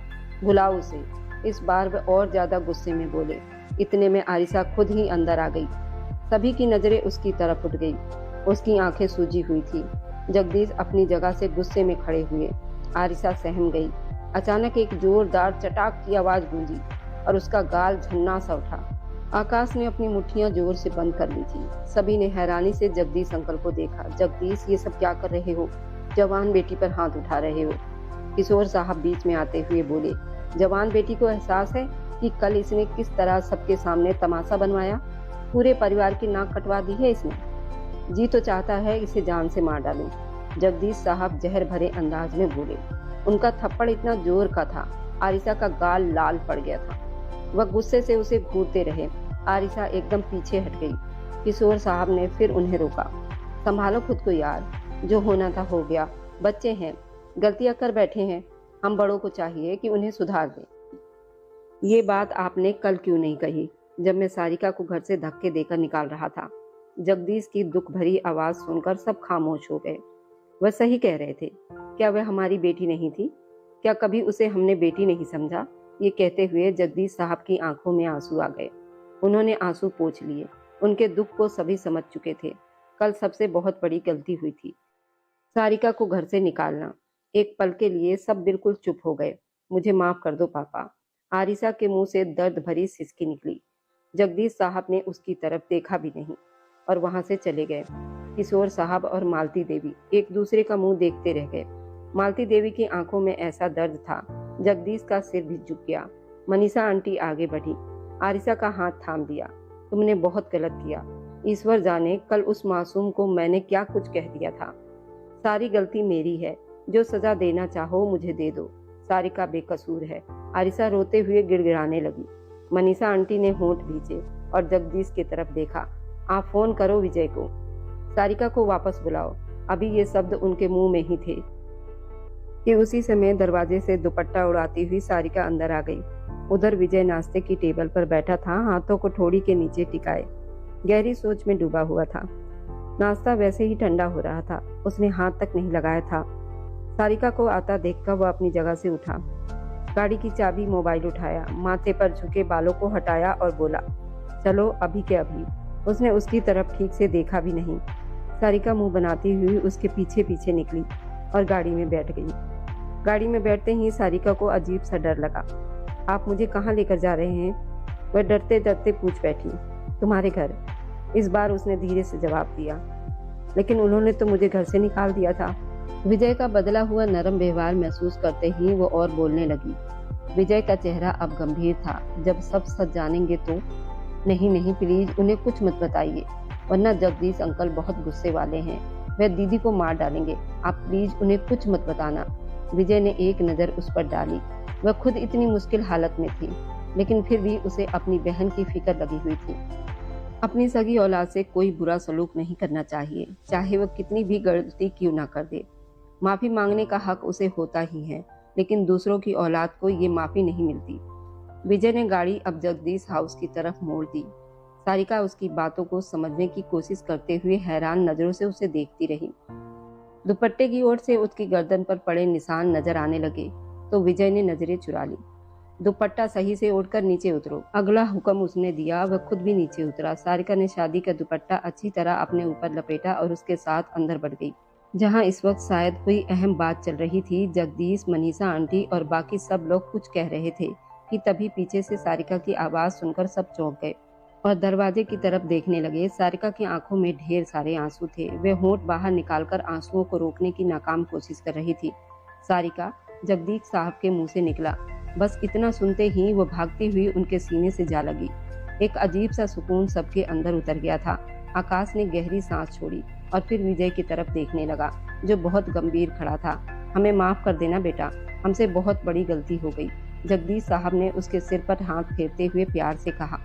Speaker 1: बुलाओ उसे। इस बार वह और ज्यादा गुस्से में बोले। इतने में आरिसा खुद ही अंदर आ गई। सभी की नजरें उसकी तरफ उठ गई। उसकी आंखें सूजी हुई थी। जगदीश अपनी जगह से गुस्से में खड़े हुए। आरिसा सहम गई। अचानक एक जोरदार चटाक की आवाज गूंजी और उसका गाल झन्ना सा उठा। आकाश ने अपनी मुट्ठियां जोर से बंद कर ली थी। सभी ने हैरानी से जगदीश अंकल को देखा। जगदीश, ये सब क्या कर रहे हो? जवान बेटी पर हाथ उठा रहे हो। किशोर साहब बीच में आते हुए बोले, जवान बेटी को एहसास है कि कल इसने किस तरह सबके सामने तमाशा बनवाया? पूरे परिवार की नाक कटवा दी है इसने। जी तो चाहता है इसे जान से मार डालूं। जगदीश साहब जहर भरे अंदाज में बोले। उनका थप्पड़ इतना जोर का था, आरिसा का गाल लाल पड़ गया था। वह गुस्से से उसे घूरते रहे। आरिसा एकदम पीछे हट गई। किशोर साहब ने फिर उन्हें रोका। संभालो खुद को यार, जो होना था हो गया। बच्चे हैं, गलतियां कर बैठे हैं। हम बड़ों को चाहिए कि उन्हें सुधार दें। ये बात आपने कल क्यों नहीं कही, जब मैं सारिका को घर से धक्के देकर निकाल रहा था? जगदीश की दुख भरी आवाज सुनकर सब खामोश हो गए। वह सही कह रहे थे। क्या वह हमारी बेटी नहीं थी? क्या कभी उसे हमने बेटी नहीं समझा? ये कहते हुए जगदीश साहब की आंखों में आंसू आ गए। उन्होंने आंसू पोंछ लिए। उनके दुख को सभी समझ चुके थे। कल सबसे बहुत बड़ी गलती हुई थी, सारिका को घर से निकालना। एक पल के लिए सब बिल्कुल चुप हो गए। मुझे माफ कर दो पापा। आरिसा के मुंह से दर्द भरी सिसकी निकली। जगदीश साहब ने उसकी तरफ देखा भी नहीं और वहां से चले गए। किशोर साहब और मालती देवी एक दूसरे का मुंह देखते रह गए। मालती देवी की आंखों में ऐसा दर्द था, जगदीश का सिर भी झुक गया। मनीषा आंटी आगे बढ़ी। आरिसा का हाथ थाम दिया। तुमने बहुत गलत किया। ईश्वर जाने कल उस मासूम को मैंने क्या कुछ कह दिया था। सारी गलती मेरी है। जो सजा देना चाहो मुझे दे दो। सारिका बेकसूर है। आरिसा रोते हुए गिड़गिड़ाने लगी। मनीषा आंटी ने होंठ भींचे और जगदीश की तरफ देखा। आप फोन करो विजय को, सारिका को वापस बुलाओ। अभी ये शब्द उनके मुंह में ही थे कि उसी समय दरवाजे से दुपट्टा उड़ाती हुई सारिका अंदर आ गई। उधर विजय नाश्ते की टेबल पर बैठा था, हाथों को ठोड़ी के नीचे टिकाए, गहरी सोच में डूबा हुआ था। नाश्ता वैसे ही ठंडा हो रहा था। उसने हाथ तक नहीं लगाया था। सारिका को आता देखकर वह अपनी जगह से उठा। गाड़ी की चाबी, मोबाइल उठाया, माथे पर झुके बालों को हटाया और बोला, चलो अभी के अभी। उसने उसकी तरफ ठीक से देखा भी नहीं। सारिका मुंह बनाती हुई उसके पीछे पीछे निकली और गाड़ी में बैठ गई। गाड़ी में बैठते ही सारिका को अजीब सा डर लगा। आप मुझे कहाँ लेकर जा रहे हैं? वह डरते डरते पूछ बैठी। तुम्हारे घर। इस बार उसने धीरे से जवाब दिया। लेकिन उन्होंने तो मुझे घर से निकाल दिया था। विजय का बदला हुआ नरम व्यवहार महसूस करते ही वो और बोलने लगी। विजय का चेहरा अब गंभीर था। जब सब सच जानेंगे तो? नहीं नहीं, प्लीज उन्हें कुछ मत बताइए, वरना जगदीश अंकल बहुत गुस्से वाले हैं। वह दीदी को मार डालेंगे। आप प्लीज उन्हें कुछ मत बताना। विजय ने एक नजर उस पर डाली। वह खुद इतनी मुश्किल हालत में थी, लेकिन फिर भी उसे अपनी बहन की फिक्र लगी हुई थी। अपनी सगी औलाद से कोई बुरा सलूक नहीं करना चाहिए, चाहे वह कितनी भी गलती क्यों ना कर दे। माफी मांगने का हक उसे होता ही है, लेकिन दूसरों की औलाद को ये माफी नहीं मिलती। विजय ने गाड़ी अब जगदीश हाउस की तरफ मोड़ दी। सारिका उसकी बातों को समझने की कोशिश करते हुए हैरान नजरों से उसे देखती रही। दुपट्टे की ओर से उसकी गर्दन पर पड़े निशान नजर आने लगे तो विजय ने नजरें चुरा ली। दुपट्टा सही से ओढ़कर नीचे उतरो। अगला हुक्म उसने दिया, वह खुद भी नीचे उतरा। सारिका ने शादी का दुपट्टा अच्छी तरह अपने ऊपर लपेटा और उसके साथ अंदर बढ़ गई, जहां इस वक्त शायद कोई अहम बात चल रही थी। जगदीश, मनीषा आंटी और बाकी सब लोग कुछ कह रहे थे कि तभी पीछे से सारिका की आवाज सुनकर सब चौंक गए और दरवाजे की तरफ देखने लगे। सारिका की आंखों में ढेर सारे आंसू थे। वे होंठ बाहर निकालकर आंसुओं को रोकने की नाकाम कोशिश कर रही थी। सारिका, जगदीश साहब के मुंह से निकला। बस इतना सुनते ही वो भागती हुई उनके सीने से जा लगी। एक अजीब सा सुकून सबके अंदर उतर गया था। आकाश ने गहरी सांस छोड़ी और फिर विजय की तरफ देखने लगा, जो बहुत गंभीर खड़ा था। हमें माफ कर देना बेटा, हमसे बहुत बड़ी गलती हो गई। जगदीश साहब ने उसके सिर पर हाथ फेरते हुए प्यार से कहा।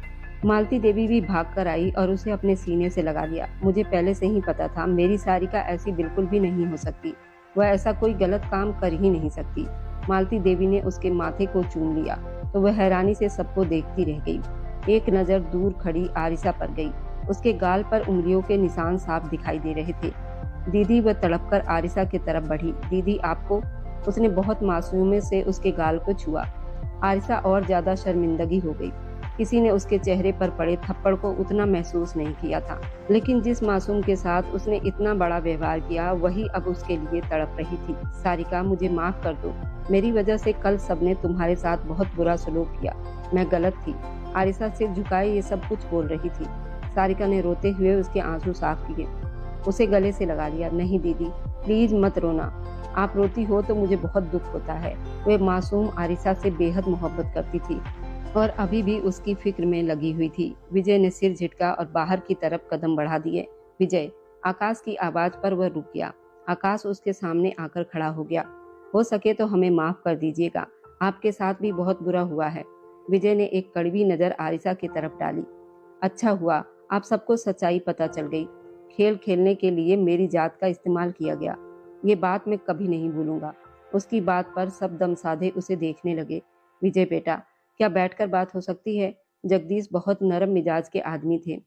Speaker 1: मालती देवी भी भाग कर आई और उसे अपने सीने से लगा लिया। मुझे पहले से ही पता था, मेरी सारिका ऐसी बिल्कुल भी नहीं हो सकती। वह ऐसा कोई गलत काम कर ही नहीं सकती। मालती देवी ने उसके माथे को चूम लिया तो वह हैरानी से सबको देखती रह गई। एक नजर दूर खड़ी आरिसा पर गई। उसके गाल पर उंगलियों के निशान साफ दिखाई दे रहे थे। दीदी, वह तड़प कर आरिसा की तरफ बढ़ी। दीदी आपको? उसने बहुत मासूमी से उसके गाल को छुआ। आरिसा और ज्यादा शर्मिंदगी हो गई। किसी ने उसके चेहरे पर पड़े थप्पड़ को उतना महसूस नहीं किया था, लेकिन जिस मासूम के साथ उसने इतना बड़ा व्यवहार किया वही अब उसके लिए तड़प रही थी। सारिका, मुझे माफ कर दो। मेरी वजह से कल सबने तुम्हारे साथ बहुत बुरा सलूक किया। मैं गलत थी। आरिसा सिर झुकाए ये सब कुछ बोल रही थी। सारिका ने रोते हुए उसके आंसू साफ किए, उसे गले से लगा लिया। नहीं दीदी, प्लीज मत रोना। आप रोती हो तो मुझे बहुत दुख होता है। वह मासूम आरिसा से बेहद मोहब्बत करती थी और अभी भी उसकी फिक्र में लगी हुई थी। विजय ने सिर झटका और बाहर की तरफ कदम बढ़ा दिए। विजय, आकाश की आवाज पर वह रुक गया। आकाश उसके सामने आकर खड़ा हो गया। हो सके तो हमें माफ कर दीजिएगा, आपके साथ भी बहुत बुरा हुआ है। विजय ने एक कड़वी नजर आरिसा की तरफ डाली। अच्छा हुआ आप सबको सच्चाई पता चल गई। खेल खेलने के लिए मेरी जात का इस्तेमाल किया गया, ये बात मैं कभी नहीं भूलूंगा। उसकी बात पर सब दम साधे उसे देखने लगे। विजय बेटा, क्या बैठकर बात हो सकती है? जगदीश बहुत नरम मिजाज के आदमी थे,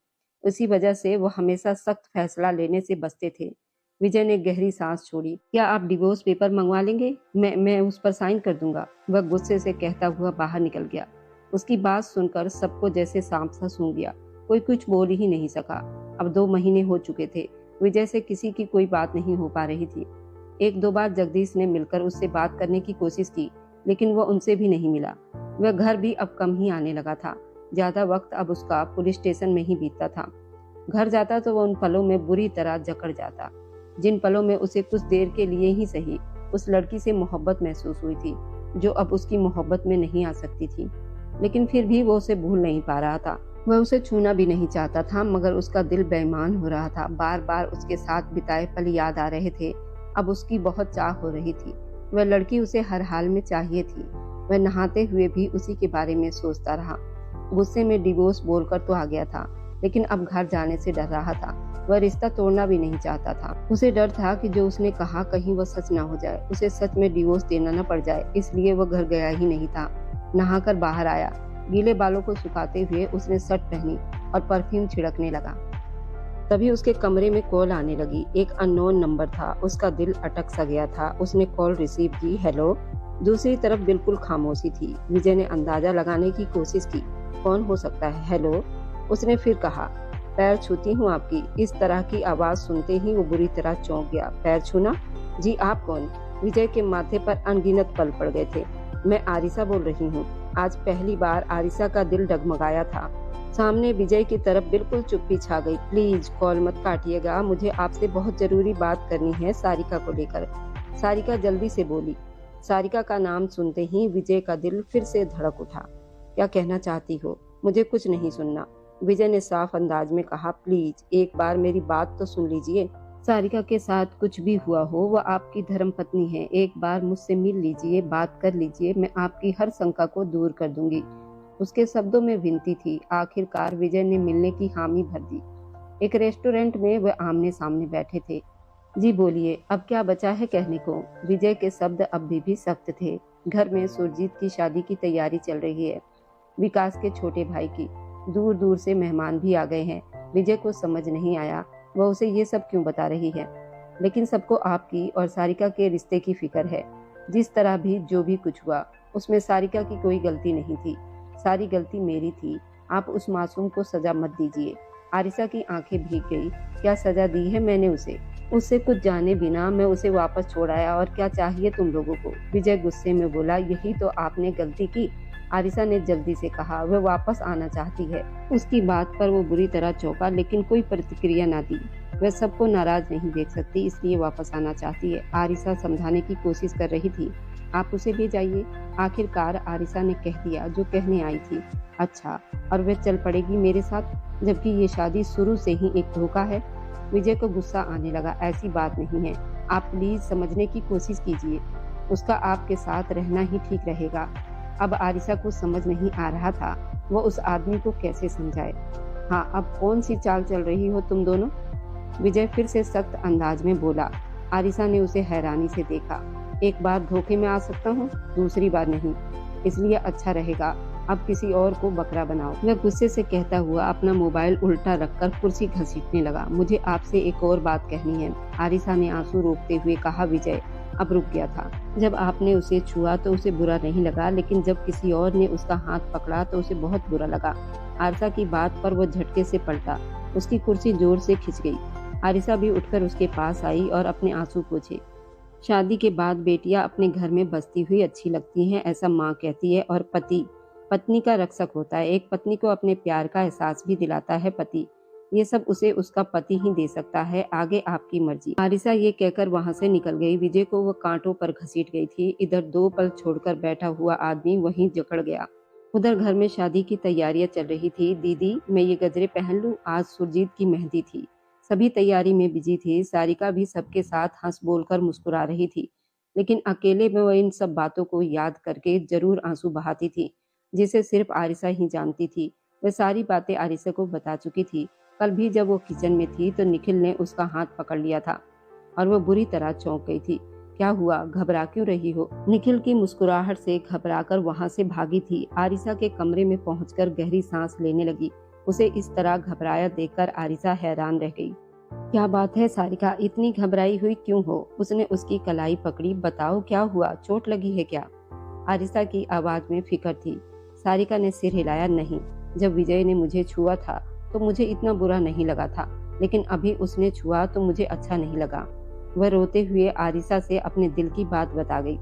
Speaker 1: उसी वजह से वो हमेशा सख्त फैसला लेने से बचते थे। विजय ने गहरी सांस छोड़ी। क्या आप डिवोर्स पेपर मंगवा लेंगे? मैं उस पर साइन कर दूंगा। वह गुस्से से कहता हुआ बाहर निकल गया। उसकी बात सुनकर सबको जैसे सांप सा सूंघ गया। कोई कुछ बोल ही नहीं सका। अब 2 महीने हो चुके थे। विजय से किसी की कोई बात नहीं हो पा रही थी। 1-2 बार जगदीश ने मिलकर उससे बात करने की कोशिश की, लेकिन वह उनसे भी नहीं मिला। वह घर भी अब कम ही आने लगा था। ज्यादा वक्त अब उसका पुलिस स्टेशन में ही बीतता था। घर जाता तो वह उन पलों में बुरी तरह जकड़ जाता, जिन पलों में उसे कुछ देर के लिए ही सही उस लड़की से मोहब्बत महसूस हुई थी, जो अब उसकी मोहब्बत में नहीं आ सकती थी। लेकिन फिर भी वो उसे भूल नहीं पा रहा था। वह उसे छूना भी नहीं चाहता था, मगर उसका दिल बेईमान हो रहा था। बार बार उसके साथ बिताए पल याद आ रहे थे। अब उसकी बहुत चाह हो रही थी। वह लड़की उसे हर हाल में चाहिए थी। वह नहाते हुए भी उसी के बारे में सोचता रहा। गुस्से में डिवोर्स बोलकर तो आ गया था, लेकिन अब घर जाने से डर रहा था। वह रिश्ता तोड़ना भी नहीं चाहता था। उसे डर था कि जो उसने कहा कहीं वह सच ना हो जाए, उसे सच में डिवोर्स देना न पड़ जाए। इसलिए वह घर गया ही नहीं था। नहाकर बाहर आया। गीले बालों को सुखाते हुए उसने शर्ट पहनी और परफ्यूम छिड़कने लगा। तभी उसके कमरे में कॉल आने लगी। एक अननोन नंबर था। उसका दिल अटक सा गया था। उसने कॉल रिसीव की। हेलो। दूसरी तरफ बिल्कुल खामोशी थी। विजय ने अंदाजा लगाने की कोशिश की, कौन हो सकता है? हेलो, उसने फिर कहा। पैर छूती हूँ आपकी। इस तरह की आवाज सुनते ही वो बुरी तरह चौंक गया। पैर छूना? जी, आप कौन? विजय के माथे पर अनगिनत पल पड़ गए थे। मैं आरिसा बोल रही हूँ। आज पहली बार आरिसा का दिल डगमगाया था। सामने विजय की तरफ बिल्कुल चुप्पी छा गई। प्लीज कॉल मत काटिएगा, मुझे आपसे बहुत जरूरी बात करनी है सारिका को लेकर। सारिका जल्दी से बोली। सारिका का नाम सुनते ही विजय का दिल फिर से धड़क उठा। क्या कहना चाहती हो? मुझे कुछ नहीं सुनना, विजय ने साफ अंदाज में कहा। प्लीज एक बार मेरी बात तो सुन लीजिए। सारिका के साथ कुछ भी हुआ हो, वह आपकी धर्म पत्नी है। एक बार मुझसे मिल लीजिए, बात कर लीजिए, मैं आपकी हर शंका को दूर कर दूंगी। उसके शब्दों में विनती थी। आखिरकार विजय ने मिलने की हामी भर दी। एक रेस्टोरेंट में वे आमने सामने बैठे थे। जी बोलिए, अब क्या बचा है कहने को? विजय के शब्द अब भी सख्त थे। घर में सुरजीत की शादी की तैयारी चल रही है, विकास के छोटे भाई की। दूर दूर से मेहमान भी आ गए हैं। विजय को समझ नहीं आया वह उसे ये सब क्यों बता रही है, लेकिन सबको आपकी और सारिका के रिश्ते की फिक्र है। जिस तरह भी जो भी कुछ हुआ उसमें सारिका की कोई गलती नहीं थी, सारी गलती मेरी थी। आप उस मासूम को सजा मत दीजिए। आरिसा की आंखें भीग गई। क्या सजा दी है मैंने उसे? उससे कुछ जाने बिना मैं उसे वापस छोड़ आया, और क्या चाहिए तुम लोगों को? विजय गुस्से में बोला। यही तो आपने गलती की। आरिसा ने जल्दी से कहा। वह वापस आना चाहती है। उसकी बात पर वो बुरी तरह चौंका, लेकिन कोई प्रतिक्रिया न दी। वह सबको नाराज नहीं देख सकती, इसलिए वापस आना चाहती है। आरिसा समझाने की कोशिश कर रही थी। आप उसे ले जाइए। आखिरकार आरिसा ने कह दिया जो कहने आई थी। अच्छा, और वह चल पड़ेगी मेरे साथ, जबकि ये शादी शुरू से ही एक धोखा है। विजय को गुस्सा आने लगा। ऐसी बात नहीं है, आप प्लीज समझने की कोशिश कीजिए। उसका आपके साथ रहना ही ठीक रहेगा। अब आरिसा को समझ नहीं आ रहा था वह उस आदमी को कैसे समझाए। हाँ, अब कौन सी चाल चल रही हो तुम दोनों? विजय फिर से सख्त अंदाज में बोला। आरिसा ने उसे हैरानी से देखा। एक बार धोखे में आ सकता हूँ, दूसरी बार नहीं, इसलिए अच्छा रहेगा अब किसी और को बकरा बनाओ। वह गुस्से से कहता हुआ अपना मोबाइल उल्टा रखकर कुर्सी घसीटने लगा। मुझे आपसे एक और बात कहनी है, आरिसा ने आंसू रोकते हुए कहा। विजय अब रुक गया था। जब आपने उसे छुआ तो उसे बुरा नहीं लगा, लेकिन जब किसी और ने उसका हाथ पकड़ा तो उसे बहुत बुरा लगा। आरिसा की बात पर वह झटके से पलटा। उसकी कुर्सी जोर से खिंच गई। आरिसा भी उठकर उसके पास आई और अपने आंसू पोंछे। शादी के बाद बेटियां अपने घर में बसती हुई अच्छी लगती हैं, ऐसा माँ कहती है, और पति पत्नी का रक्षक होता है। एक पत्नी को अपने प्यार का एहसास भी दिलाता है पति। ये सब उसे उसका पति ही दे सकता है, आगे आपकी मर्जी। आरिसा ये कहकर वहां से निकल गई। विजय को वो कांटों पर घसीट गई थी। इधर 2 पल छोड़कर बैठा हुआ आदमी वहीं जकड़ गया। उधर घर में शादी की तैयारियां चल रही थी। दीदी, मैं ये गजरे पहन लूं? आज सुरजीत की मेहंदी थी। सभी तैयारी में बिजी थी। सारिका भी सबके साथ हंस बोलकर मुस्कुरा रही थी, लेकिन अकेले में वह इन सब बातों को याद करके जरूर आंसू बहाती थी, जिसे सिर्फ आरिसा ही जानती थी। वह सारी बातें आरिसा को बता चुकी थी। कल भी जब वो किचन में थी तो निखिल ने उसका हाथ पकड़ लिया था और वह बुरी तरह चौंक गई थी। क्या हुआ, घबरा क्यों रही हो? निखिल की मुस्कुराहट से घबराकर वहां से भागी थी। आरिसा के कमरे में पहुंचकर गहरी सांस लेने लगी। उसे इस तरह घबराया देखकर आरिसा हैरान रह गई। क्या बात है सारिका, इतनी घबराई हुई क्यों हो? उसने उसकी कलाई पकड़ी। बताओ क्या हुआ, चोट लगी है क्या? आरिसा की आवाज में फिक्र थी। सारिका ने सिर हिलाया। नहीं, जब विजय ने मुझे छुआ था तो मुझे इतना बुरा नहीं लगा था, लेकिन अभी उसने छुआ तो मुझे अच्छा नहीं लगा। वह रोते हुए आरिसा से अपने दिल की बात बता गई।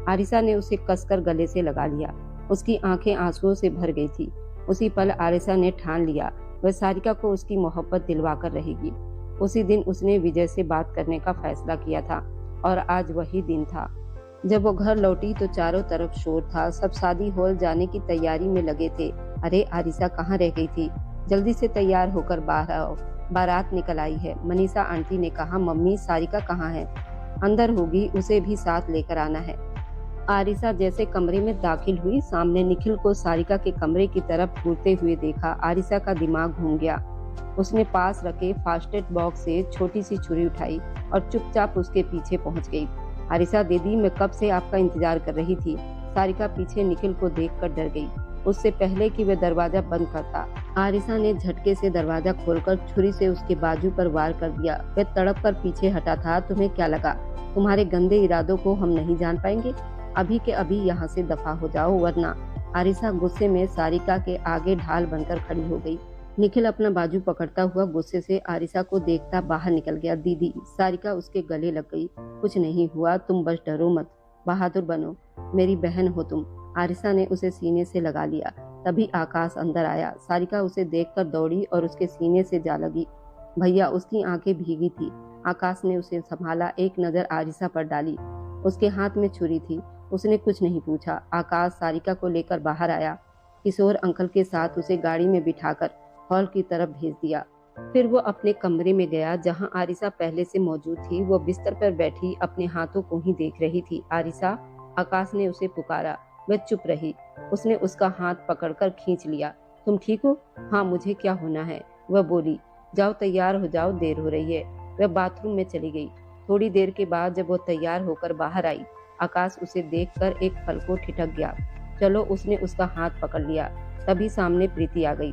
Speaker 1: आरिसा ने उसे कसकर गले से लगा लिया। उसकी आंखें आंसुओं से भर गई थी। उसी पल आरिसा ने ठान लिया वह सारिका को उसकी मोहब्बत दिलवाकर रहेगी। उसी दिन उसने विजय से बात करने का फैसला किया था, और आज वही दिन था। जब वो घर लौटी तो चारों तरफ शोर था। सब शादी हॉल जाने की तैयारी में लगे थे। अरे आरिसा कहाँ रह गई थी? जल्दी से तैयार होकर बाहर आओ, बारात निकल आई है। मनीषा आंटी ने कहा। मम्मी, सारिका कहाँ है? अंदर होगी, उसे भी साथ लेकर आना है। आरिसा जैसे कमरे में दाखिल हुई, सामने निखिल को सारिका के कमरे की तरफ घूरते हुए देखा। आरिसा का दिमाग घूम गया। उसने पास रखे फास्टेड बॉक्स से छोटी सी छुरी उठाई और चुपचाप उसके पीछे पहुंच गई। आरिसा दीदी, मैं कब से आपका इंतजार कर रही थी। सारिका पीछे निखिल को देखकर डर गई। उससे पहले कि वह दरवाजा बंद करता, आरिसा ने झटके से दरवाजा खोलकर छुरी से उसके बाजू पर वार कर दिया। वह तड़प कर पीछे हटा था। तुम्हें क्या लगा तुम्हारे गंदे इरादों को हम नहीं जान पाएंगे? अभी के अभी यहाँ से दफा हो जाओ, वरना। आरिसा गुस्से में सारिका के आगे ढाल बनकर खड़ी हो गई। निखिल अपना बाजू पकड़ता हुआ गुस्से से आरिसा को देखता बाहर निकल गया। दीदी, सारिका उसके गले लग गई। कुछ नहीं हुआ, तुम बस डरो मत, बहादुर बनो, मेरी बहन हो तुम। आरिसा ने उसे सीने से लगा लिया। तभी आकाश अंदर आया। सारिका उसे देखकर दौड़ी और उसके सीने से जा लगी। भैया, उसकी आंखें भीगी थी। आकाश ने उसे संभाला, एक नजर आरिसा पर डाली। उसके हाथ में छुरी थी। उसने कुछ नहीं पूछा। आकाश सारिका को लेकर बाहर आया। किशोर अंकल के साथ उसे गाड़ी में बिठाकर हॉल की तरफ भेज दिया। फिर वो अपने कमरे में गया, जहां आरिसा पहले से मौजूद थी। वो बिस्तर पर बैठी अपने हाथों को ही देख रही थी। आरिसा, आकाश ने उसे पुकारा। वह चुप रही। उसने उसका हाथ पकड़कर खींच लिया। तुम ठीक हो? हाँ, मुझे क्या होना है? वह बोली। जाओ तैयार हो जाओ, देर हो रही है। वह बाथरूम में चली गई। थोड़ी देर के बाद जब वो तैयार होकर बाहर आई, आकाश उसे देखकर एक पल को ठिठक गया। चलो, उसने उसका हाथ पकड़ लिया। तभी सामने प्रीति आ गई।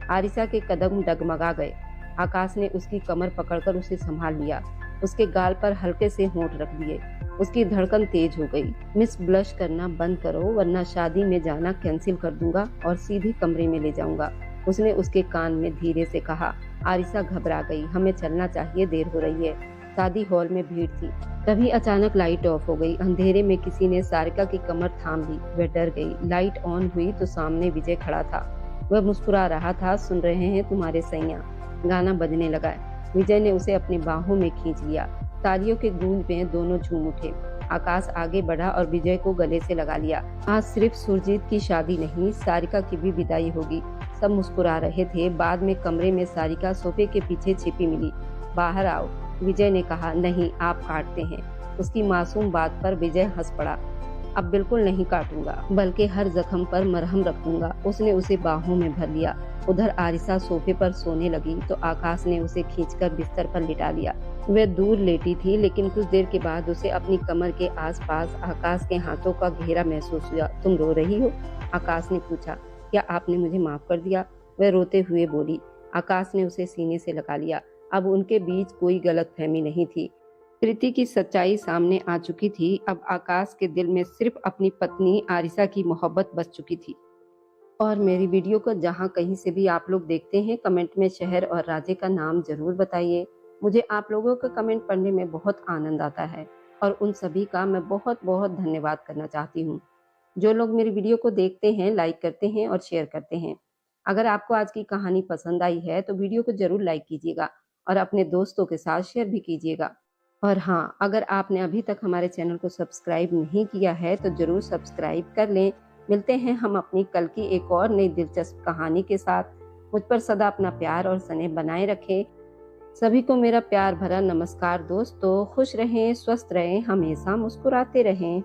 Speaker 1: आरिसा के कदम डगमगा गए। आकाश ने उसकी कमर पकड़कर उसे संभाल लिया। उसके गाल पर हल्के से होंठ रख दिए। उसकी धड़कन तेज हो गई। मिस, ब्लश करना बंद करो वरना शादी में जाना कैंसिल कर दूंगा और सीधे कमरे में ले जाऊंगा, उसने उसके कान में धीरे से कहा। आरिसा घबरा गई। हमें चलना चाहिए, देर हो रही है। शादी हॉल में भीड़ थी। तभी अचानक लाइट ऑफ हो गई। अंधेरे में किसी ने सारिका की कमर थाम ली। वह डर गई। लाइट ऑन हुई तो सामने विजय खड़ा था। वह मुस्कुरा रहा था। सुन रहे हैं तुम्हारे सैया? गाना बजने लगा। विजय ने उसे अपनी बाहों में खींच लिया। तालियों के गूंज में दोनों झूम उठे। आकाश आगे बढ़ा और विजय को गले से लगा लिया। आज सिर्फ सुरजीत की शादी नहीं, सारिका की भी विदाई होगी। सब मुस्कुरा रहे थे। बाद में कमरे में सारिका सोफे के पीछे छिपी मिली। बाहर आओ, विजय ने कहा। नहीं, आप काटते हैं। उसकी मासूम बात पर विजय हंस पड़ा। अब बिल्कुल नहीं काटूंगा, बल्कि हर जख्म पर मरहम रख दूंगा। उसने उसे बाहों में भर लिया। उधर आरिसा सोफे पर सोने लगी तो आकाश ने उसे खींचकर बिस्तर पर लिटा लिया। वह दूर लेटी थी, लेकिन कुछ देर के बाद उसे अपनी कमर के आसपास आकाश के हाथों का घेरा महसूस हुआ। तुम रो रही हो? आकाश ने पूछा। क्या आपने मुझे माफ कर दिया? वह रोते हुए बोली। आकाश ने उसे सीने से लगा लिया। अब उनके बीच कोई गलतफहमी नहीं थी। प्रीति की सच्चाई सामने आ चुकी थी। अब आकाश के दिल में सिर्फ अपनी पत्नी आरिसा की मोहब्बत बच चुकी थी। और मेरी वीडियो को जहां कहीं से भी आप लोग देखते हैं, कमेंट में शहर और राज्य का नाम जरूर बताइए। मुझे आप लोगों का कमेंट पढ़ने में बहुत आनंद आता है और उन सभी का मैं बहुत बहुत धन्यवाद करना चाहती हूँ। जो लोग मेरी वीडियो को देखते हैं, लाइक करते हैं और शेयर करते हैं। अगर आपको आज की कहानी पसंद आई है तो वीडियो को जरूर लाइक कीजिएगा और अपने दोस्तों के साथ शेयर भी कीजिएगा। और हाँ, अगर आपने अभी तक हमारे चैनल को सब्सक्राइब नहीं किया है तो जरूर सब्सक्राइब कर लें। मिलते हैं हम अपनी कल की एक और नई दिलचस्प कहानी के साथ। मुझ पर सदा अपना प्यार और स्नेह बनाए रखें। सभी को मेरा प्यार भरा नमस्कार दोस्तों। खुश रहें, स्वस्थ रहें, हमेशा मुस्कुराते रहें।